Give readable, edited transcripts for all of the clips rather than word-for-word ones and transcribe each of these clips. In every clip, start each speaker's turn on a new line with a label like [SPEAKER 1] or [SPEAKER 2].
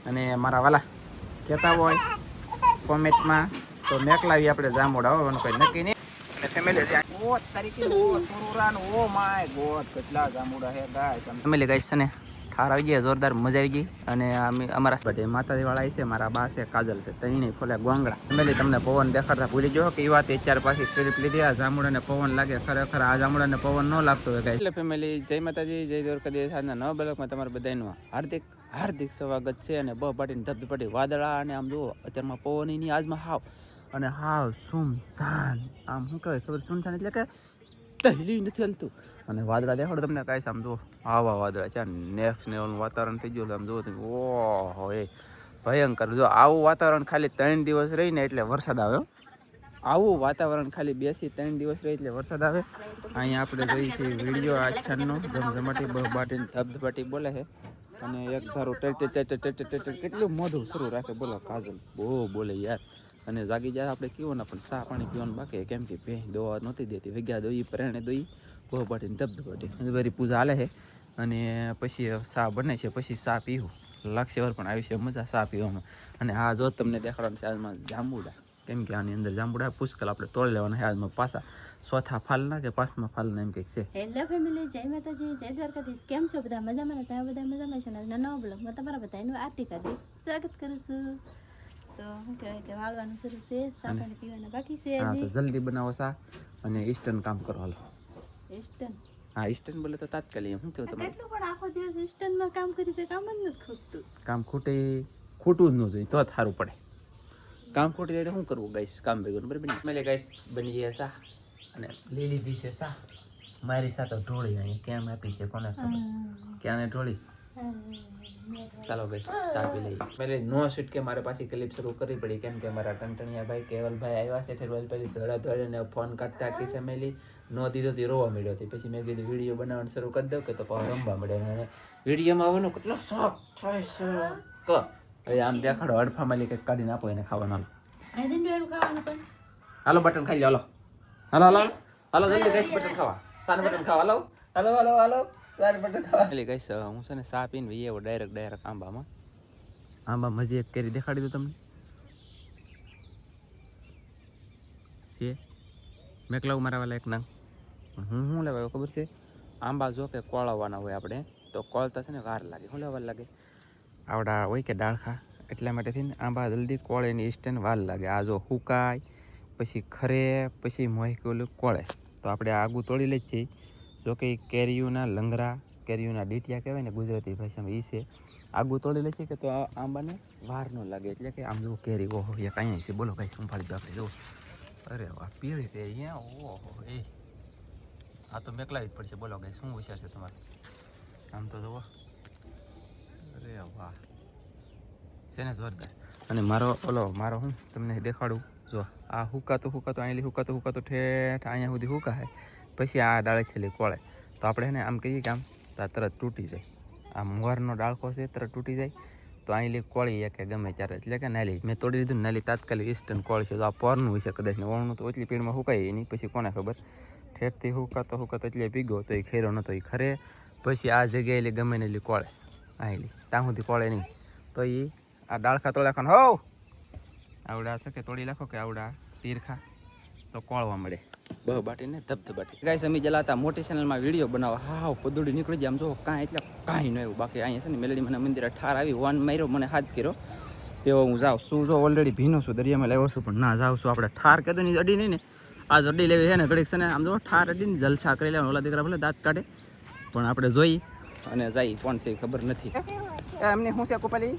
[SPEAKER 1] અને મારા વાલા કહેતા હોય કોમેન્ટમાં તો મેકલાવી આપણે જાંબુડા હોવાનું કંઈ નક્કી નહીં. અને ફેમિલી ઓ તારીખે ઓ થોરુરાન ઓ માય ગોડ કેટલા જાંબુડા હે ગાઈસ. ફેમિલી ગાઈસ છે ને ઠાર આવી ગયા, જોરદાર મજા આવી ગઈ. અને અમારા બધે માતાજી વાળા છે, મારા બા છે, કાજલ છે, તઈને ફોલે ગોંગડા. ફેમિલી તમને પવન દેખાડતા ભૂલી ગયો કે એ વાત 4 પાછી ટ્રીપ લીધી. આ જાંબુડાને પવન લાગે, ખરેખર આ જાંબુડાને પવન ન લાગતો હોય ગાઈસ. એટલે ફેમિલી જય માતાજી, જય દ્વારકાધીશ. આજના નવા બ્લોગમાં તમારા બધાનું હાર્દિક હાર્દિક સ્વાગત છે. અને પાટીને ધબધપાટી વાદળા અને આમ જુઓ અત્યારમાં પવન ની આજમાં હાવ અને હાવ સુમસાન. આમ શું કહેવાય ખબર, સુમસાન એટલે કે તહેલી નથી હલતું. અને વાદળા દેખાડો તમને કાંઈ આમ જુઓ, આવા વાદળા છે. નેક્સ્ટ લેવલનું વાતાવરણ થઈ ગયું. આમ જુઓ તમે, ઓહો એ ભયંકર. જો આવું વાતાવરણ ખાલી 3 દિવસ રહીને એટલે વરસાદ આવે. આવું વાતાવરણ ખાલી 2 થી 3 દિવસ રહી એટલે વરસાદ આવે. અહીંયા આપણે જોઈએ છીએ વિડીયો આછાનનો જમજમાટી બહબાટીને ધબધપાટી બોલે છે. અને એક ધારું કેટલું મોઢું શરૂ રાખે, બોલો કાજલ બહુ બોલે યાર. અને જાગી જાય આપણે કેવું ને પણ ચા પાણી પીવાનું બાકી, કેમ કે ભેં દવા નહોતી દેતી. વેગ્યા દોઈ પ્રેરણે દોઈ બહબાટીને ધબધપાટી બધી પૂજા હાલે છે. અને પછી ચા બને છે, પછી ચા પીવું લાગશે વાર પણ આવી છે મજા ચા પીવામાં. અને આ જો તમને દેખાડવાનું છે આજમાં જાંબુડા, કેમ કે આની અંદર જાંબુડા પુષ્કળ આપણે તોડી લેવાના છે આજમાં. પાછા ચોથા ફાલના કે 5મા ફાલના એમ કંઈક છે.
[SPEAKER 2] હેલો ફેમિલી, જય માતાજી, જય દ્વારકાધીશ. કેમ છો બધા? મજામાં? ત્યાં બધા મજામાં છે ને? નવા બ્લોગમાં તમારા બધાનું આરતી કરી સ્વાગત કરું છું. તો શું કહેવાય કે વાળવાનું શરૂ છે, સાપાણી પીવાના બાકી છે.
[SPEAKER 1] હા તો જલ્દી બનાવો ચા અને ઇસ્ટર્ન કામ કરો હાલો.
[SPEAKER 2] ઇસ્ટર્ન?
[SPEAKER 1] હા ઇસ્ટર્ન બોલે તો તાત્કાલિક. શું કેવું તમારે?
[SPEAKER 2] કેટલું પણ આખો દિવસ ઇસ્ટર્નમાં કામ કરી તો કામ જ નથી ખૂટતું.
[SPEAKER 1] કામ ખૂટવું જ ન જોઈએ તો સારું પડે. કામ ખોટી જાય તો શું કરવું ગાઈસ, કામ ભેગું બરાબર. મેલે ગાઈસ બની ગયા ચા અને લઈ લીધી છે ચા. મારી સાથે ઢોળી અહીંયા કેમ આપી છે કોને ખબર, ક્યાં ઢોળી. ચાલો ગાઈસ ચા પી લઈએ. મેલે નો શૂટ કે મારે પાછી ક્લિપ શરૂ કરવી પડી, કેમ કે મારા ટંટણિયા ભાઈ કેવલભાઈ આવ્યા છે. ઠેરવાલ પછી ધોળા ધોળીને ફોન કાઢતા કે છે મેલી નો દીધો તે રોવા મળ્યો હતી. પછી મેં કીધું વિડીયો બનાવવાનું શરૂ કરી દઉં કે તો પાછો રમવા મળે. અને વિડીયોમાં આવવાનો કેટલો શોખ થાય છે. હવે આમ દેખાડો અડફામાં કંઈક કાઢીને આપો એને ખાવાનું. હાલો બટન ખાઈ લો, હાલો હાલો હાલો હાલો જલ્દી ગાઈસ બટન ખાવા, સાન બટન ખાવા. હાલો હાલો હાલો હાલો સાન બટન ખાવા. એટલે ગાઈસ હું છે ને ચા પીને વી એવો ડાયરેક્ટ આંબામાં. આંબા મજી એક કેરી દેખાડી દઉં તમને છે. મેકલાવું મારા વાલા એક નંગ. હું લેવાયો ખબર છે, આંબા જો કે કોળવવાના હોય આપણે તો કોળતા છે ને વાર લાગે. શું લેવા લાગે? આવડા હોય કે ડાળખા, એટલા માટે થઈને આંબા જલ્દી કોળે ની ઇસ્ટન વાર લાગે. આ જો હુકાય પછી ખરે પછી મોહિકોલું કોળે તો આપણે આગું તોડી લઈ જ છીએ. જો કે કેરીઓના લંગરા, કેરીઓના ડીટિયા કહેવાય ને ગુજરાતી ભાષામાં, એ છે. આગું તોડી લઈ છીએ કે તો આંબાને વાર ન લાગે. એટલે કે આમ જો કેરી ઓહો એ કાંઈ છે. બોલો ભાઈ સંભાળી દો આપણે. જો અરે વાહ પીળી તે અહીંયા ઓહો એ આ તો મેકલાવી જ પડશે. બોલો ગાઈસ શું વિચાર છે તમારે? આમ તો જુઓ, અરે વાહ છે ને જોરદાર. અને મારો હું તમને દેખાડું. જો આ હુકાતું અહીંથી હુકાતું ઠેઠ અહીંયા સુધી હુકાય, પછી આ ડાળેથી કોળે તો આપણે ને આમ કહીએ કે આમ તરત તૂટી જાય. આ મોરનો ડાળખો છે તરત તૂટી જાય તો અહીં કોળી કે ગમે ત્યારે. એટલે કે નાલી મેં તોડી દીધું, નાલી તાત્કાલિક ઇસ્ટર્ન કોળ છે. તો આ પોરનું હોય છે કદાચ ને ઓળનું તો એટલી પીળમાં હુકાય એની પછી કોને ખબર. ઠેઠથી હુકાતો એટલે પીગો તો એ ખેરો નતો એ ખરે. પછી આ જગ્યાએ એટલે ગમે ને એટલી કોળે આયલી ત્યાં સુધી કોળે નહીં તો એ આ ડાળખા તોડી નાખવાનું. હો આવડા છે કે તોડી નાખો કે આવડા તીરખા તો કોળવા મળે. બહબાટીને ધબધબાટી. ગાઈસ અમે જલાતા મોટી ચેનલમાં વિડીયો બનાવવા હાવ પદુડી નીકળી જાય આમ જો કાંઈ એટલે કાંઈ ન એવું બાકી. અહીંયા છે ને મેલડી મને મંદિર ઠાર આવી વન માર્યો મને હાથ કર્યો તેવો હું જાઉં શું. જો ઓલરેડી ભીનો છું, દરિયામાં લાવ્યો છું પણ ના જાઉં છું. આપણે ઠાર કીધું ની અડી નહીં ને, આજ અડી લેવી છે ને ઘડીક છે ને આમ જો ઠાર અડીને જલસા કરી લેવાનું. ઓલા દીકરા ભલે દાંત કાઢે પણ આપણે જોઈ અને જાય કોણ છે ખબર નથી. એમને શું છે કુપાલી?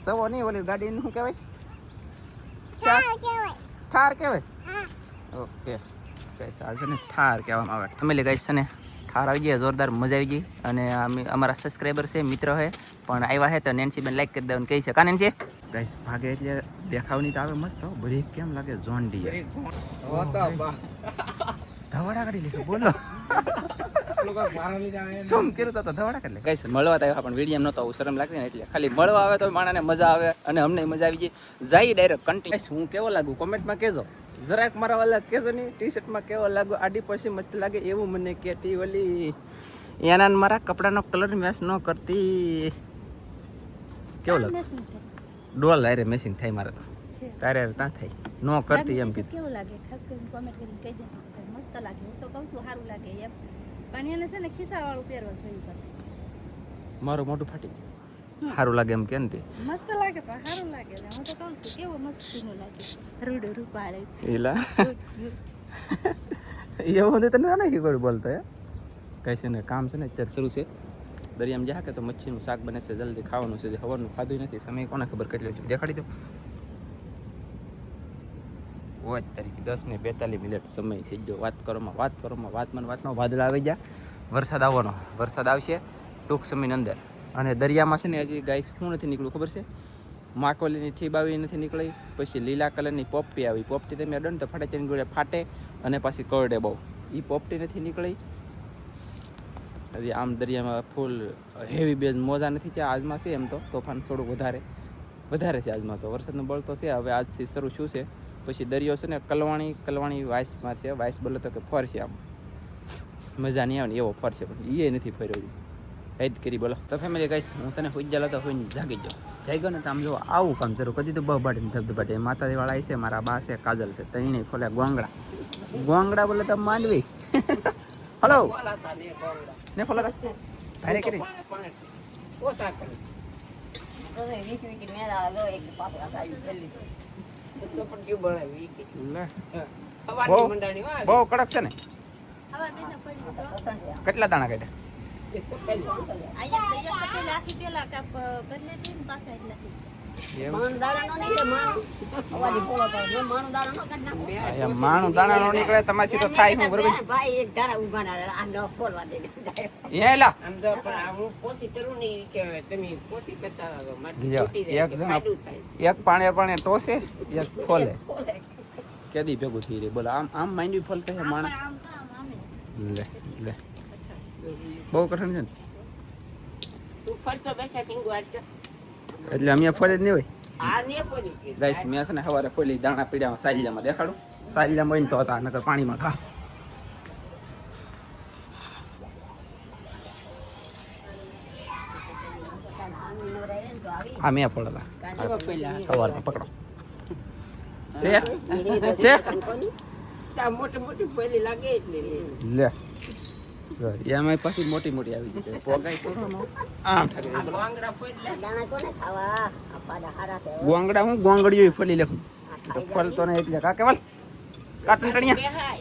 [SPEAKER 1] સવો નહીં ઓલી ગાડીને શું કહેવાય? ઠાર કહેવાય. ઓકે ગાઈસ આ છે ને ઠાર કહેવામાં આવે. ફેમિલી ગાઈસ છે ને ઠાર આવી ગયા, જોરદાર મજા આવી ગઈ. અને અમારા સબસ્ક્રાઈબર છે, મિત્ર છે પણ આવ્યા છે તો નેન્સીબેન લાઈક કરી દેવાનું કહી છે. કા નેન્સી? ગાઈસ ભાગે એટલે દેખાવની તો આવે મસ્ત. બ્રેક કેમ લાગે જોન ડી ધવાડા કાઢી લીધું. બોલો શું કર્યું તો ધવાડા કરી લે. ગાઈસ મળવા આવ્યા પણ વિડીયો નહોતો આવું શરમ લાગતી ને એટલે ખાલી મળવા આવે તો માણાને મજા આવે અને અમને મજા આવી ગઈ. જાય ડાયરેક્ટ કન્ટિન્યુ. હું કેવો લાગુ કોમેન્ટમાં કહેજો જરાક. મારા વાલા કહેજો નહીં ટી શર્ટમાં કેવો લાગુ, આડી પડશે મત લાગે એવું મને કહેતી ઓલી એના મારા કપડાનો કલર મેચ ન કરતી. કેવું લાગે
[SPEAKER 2] મેસિંગ થાય
[SPEAKER 1] ડોલ હારે મેસિંગ થાય મારે તો
[SPEAKER 2] છે
[SPEAKER 1] તારે હારે ત્યાં થાય નો કરતી એમ કીધું
[SPEAKER 2] કેવું લાગે ખાસ કરીને કોમેન્ટ કરીને કહી દેજો કે મસ્ત લાગે હું તો કહું છું સારું લાગે એમ પણ એને છે ને ખિસ્સાવાળું પહેરવા જોઈએ પાછું
[SPEAKER 1] મારું મોઢું ફાટી સારું લાગે એમ કે ને તે
[SPEAKER 2] મસ્ત લાગે પણ સારું લાગે એટલે હું તો કહું છું કેવો મસ્તીનું લાગે રૂડું રૂપાળે
[SPEAKER 1] એલા એવું બધું તને નહીં શીખવાડું બોલતો હે કઈ છે ને કામ છે ને અત્યારે શરૂ છે દરિયામાં જા કે તો મચ્છીનું શાક બને છે જલ્દી ખાવાનું છે હવારનું ખાધું નથી સમય કોને ખબર કેટલો છે દેખાડી દો ઓજ તારીખ 10:42 સમય થઈ ગયો વાત કરવામાં વાતમાં વાદળ આવી ગયા વરસાદ આવવાનો વરસાદ આવશે ટૂંક સમયની અંદર અને દરિયામાં છે ને હજી ગાઈસ શું નથી નીકળ્યું ખબર છે માકોલીની ઠીબ આવી નથી નીકળી પછી લીલા કલરની પોપટી આવી પોપટી તમે અડો ને તો ફાટે તેની જોડે ફાટે અને પછી કરડે બહુ એ પોપટી નથી નીકળી હજી આમ દરિયામાં ફૂલ હેવી બેઝ મોજા નથી ત્યાં આજમાં છે એમ તો તોફાન થોડુંક વધારે છે આજમાં તો વરસાદનો બળ તો છે હવે આજથી શરૂ શું છે પછી દરિયો છે ને કલવાણી વાઇસમાં છે વાઇસ બોલે તો કે ફરશે આમ મજા નહીં આવે ને એવો ફરશે પણ એ નથી ફર્યો હેદ કરી બોલો તો ફેમિલી ગાઈસ હું છે ને હુઈ ગયેલો તો હોઈને જાગી ગયો ને તો આમ જો આવું કામ જરૂર કદી તો બહબાટીને ધબધબાટે માતાજીવાળા આવી છે મારા બા છે કાજલ છે તઈને ખોલ્યા ગોંગડા બોલે તો માંડવી હલો ને ખોલા ભારે કરી બહુ કડક છે ને કેટલા દાણા કાઢ્યા માણું દાણા નો નીકળે તમારી તો થાય હું બરોબર એક પાણે ટોસે એક ફોલે કેદી ભેગું થઈ રહી બોલો આમ માંડવી ફોલતા છે માણસ લે બહુ કઠણ છે ને એટલે અમે ફોલે જ નહીં હોય ગાઈસ મેં છે ને સવારે ફોલી દાણા પીડ્યા સાલિયામાં દેખાડું સાલિયામાં હોય ને તો હતા નકર પાણીમાં ખા આ મેં ફોડેલા સવારમાં પકડો લે એમાં પછી મોટી આવી જાય પોગાઈ આમ ગોંગડા હું ગોંગડીઓ ફોલી લેખું તો ફોલતો ને એટલે કા કેવલ કાટન ટણિયા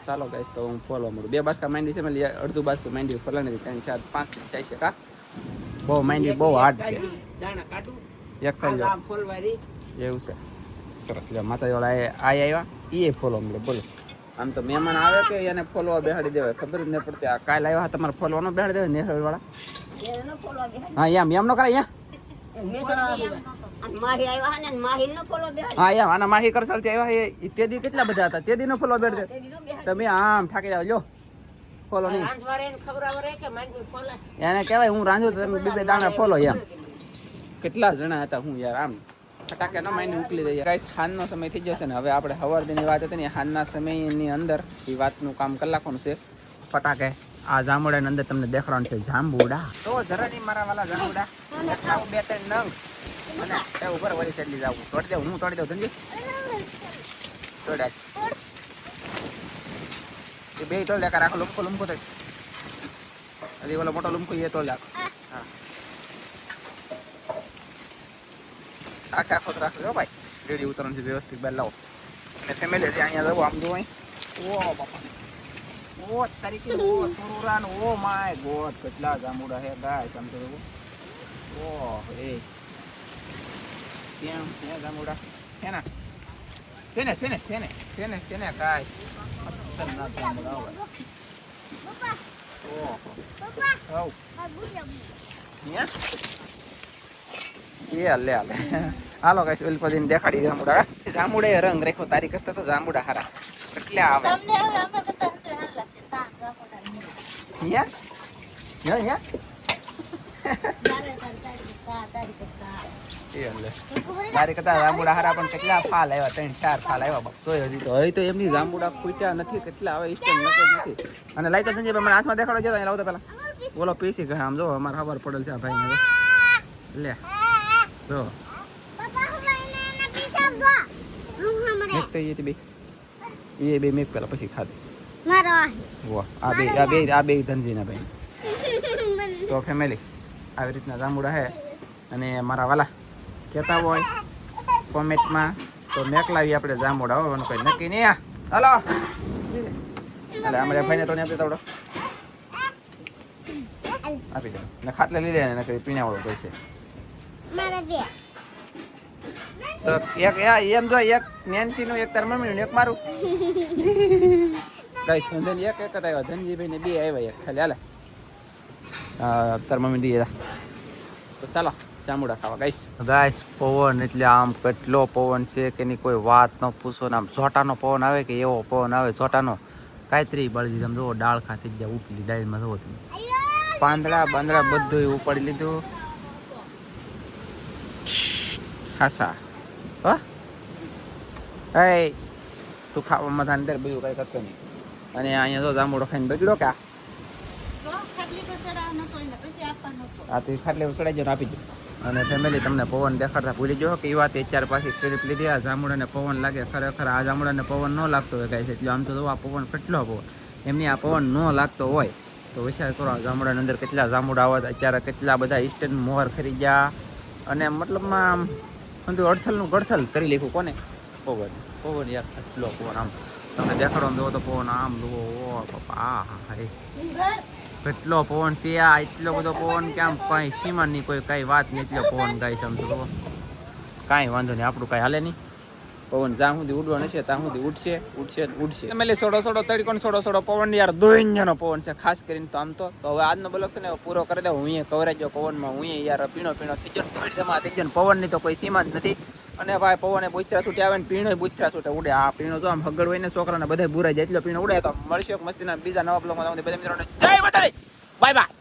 [SPEAKER 1] ચાલો ગાઈસ તો હું ફોલવા મળું 2 બાસકા માંડી છે મેં અડધું બાસકું માંડી ફોલાને 3 4 5 થાય છે કા બહુ માંડી બહુ હાર્ડ છે એક સાઈડ એવું છે સરસ લે માતાજીવાળા આવ્યા એ ફોલવા મળે બોલો આમ તો મહેમાન આવે કે એને ફોલવા બેહાડી દેવાય ખબર જ નહીં પડતી આ કાલ આવ્યા તમારે ફોલવાનો બેહાડી દેવાય નેહળ વાળા હા એમ નો કરાય હા એમ આના માહી કરસાલ થી આવ્યા તે દી કેટલા બધા હતા તે દી નો ફોલવા બેહાડી દે તમે આમ ઠાકી જાવ લ્યો ફોલો નહીં એને કહેવાય હું રાંધું તો તમે 2 દાણા ફોલો એમ કેટલા જણા હતા હું યાર આમ ફટાકે ન માઈને ઉકલી દઈએ ગાઈસ હાનનો સમય થઈ જશે ને હવે આપણે હવારદીની વાત હતી ને હાનના સમયની અંદર એ વાતનું કામ કલાકોનું છે ફટાકે આ જાંબુડાની અંદર તમને દેખાડવાનું છે જાંબુડા તો જરા નહીં મારા વાલા જાંબુડા ખાવ 2-3 નંગ અને એ ઉપર વળી સેટલી જાવું તોડી દઉં હું તોડી દઉં ધનજી તોડ્યા એ બે તોડ લેકા રાખો લુમકો તો અરે ઓલો મોટો લુમકો એ તોડ રાખો હા આખો રાખજો ભાઈ રેડી ઉતરણ છે વ્યવસ્થિત બહાર લાવો અને ફેમિલી અહીંયા જવું આમ જો અહીં ઓ બાપા ઓ તારીખે ઓ તુરુરાન ઓ માય ગોડ કેટલા જાંબુડા હે ગાઈસ આમ તો ઓ એ કેમ છે જાંબુડા હે ના સેને ગાઈસ ખતરનાક જાંબુડા હોય પપ્પા પપ્પા લે હાલો ગાઈસ ઓલ પદીને દેખાડી જાંબુડા રંગ રાખ્યો તારી કરતા તો જાંબુડા હારા કેટલા આવે તારી કરતા જાંબુડા હારા પણ કેટલા ફાલ આવ્યા 3-4 ફાલ આવ્યા બાપ તો હજી તો હવે તો એમની જાંબુડા ખૂટ્યા નથી કેટલા આવે ઇસ્ટન નથી અને લાઈતો સંજય મને હાથમાં દેખાડો જો લાવતો પેલા બોલો પીસી ગયા આમ જો અમારે ખબર પડેલ છે આ ભાઈને લે જો મેક તો એ બે મેક પેલા પછી ખાધે વાહ આ બે ધનજીના ભાઈ તો ફેમિલી આવી રીતના જાંબુડા છે અને મારા વાલા કહેતા હોય કોમેન્ટમાં તો મેકલાવી આપણે જાંબુડા હોવાનું કંઈ નક્કી નહીં હલો એટલે અમારે ભાઈને તો નહીં આપી આપી દો ને ખાટલે લીધે ને કરી પીણાવાળો પૈસે તો એક એમ જો એક નેન્સી નું એક તાર મમ્મી નું એક મારું ગાઈસ ધન એક જ આવ્યા ધનજીભાઈ ને બે આવ્યા એક ખાલી હાલે તાર મમ્મી દીએ તો ચાલો જાંબુડા ખાવા ગાઈસ પવન એટલે આમ કેટલો પવન છે કે એની કોઈ વાત ન પૂછો ને આમ ઝોટાનો પવન આવે કે એવો પવન આવે ઝોટાનો કાંઈ બળી આમ જુઓ ડાળ ખાતી ગયા ઉપલી ડાળીમાં જુઓ તમે પાંદડા બાંદડા બધું ઉપાડી લીધું હાસા હા એ તું ખાવામાં થાય અંદર બધું કઈ કરતો નહીં અને અહીંયા તો જાંબુડો ખાઈને બગડ્યો કે આ તો ખાટલે ચડાઈ ગયો આપી દો અને ફેમિલી તમને પવન દેખાડતા ભૂલી ગયો કે એ વાત અત્યારે પાછી ક્લિપ લીધી આ જાંબુડાને પવન લાગે ખરેખર આ જાંબુડાને પવન ન લાગતો હોય કાંઈ એટલે આમ તો આ પવન કેટલો પવન એમની આ પવન ન લાગતો હોય તો વિચાર કરો જાંબુડાની અંદર કેટલા જાંબુડા આવે અત્યારે કેટલા બધા ઇસ્ટેન મોહર ખરી ગયા અને મતલબમાં આમ સમજો અડથલનું ગડથલ કરી લીધું કોને પવન યાર કેટલો પવન આમ તમને દેખાડો જુઓ તો પવન આમ જુઓ ઓ પપ્પા કેટલો પવન છે આ એટલો બધો પવન કે આમ કાંઈ સીમાની કોઈ કાંઈ વાત નહીં એટલો પવન ગાય છે આમ તો કાંઈ વાંધો નહીં આપણું કાંઈ હાલે નહીં પવન જ્યાં સુધી ઉડવાનો છે ત્યાં સુધી ઉડશે એટલે સોડો તડકો પવન યાર દોઈન્યાનો પવન છે ખાસ કરીને તો આમ તો હવે આજનો બ્લોગ છે ને પૂરો કરી દઉં હું કવરેજ પવનમાં હું યાર પીણો થઈ ગયો પવનની તો કોઈ સીમા જ નથી અને ભાઈ પવને બુથરા છૂટે આવે ને પીણો બુથરા છૂટે ઉડે આ પીણો જો આમ હગડ હોય ને છોકરાને બધા બુરાઈ જાય એટલો પીણો ઉડે તો મળશે મસ્તીના બીજા નવા બ્લોગમાં બધા મિત્રોને જય માતાજી બાય બાય.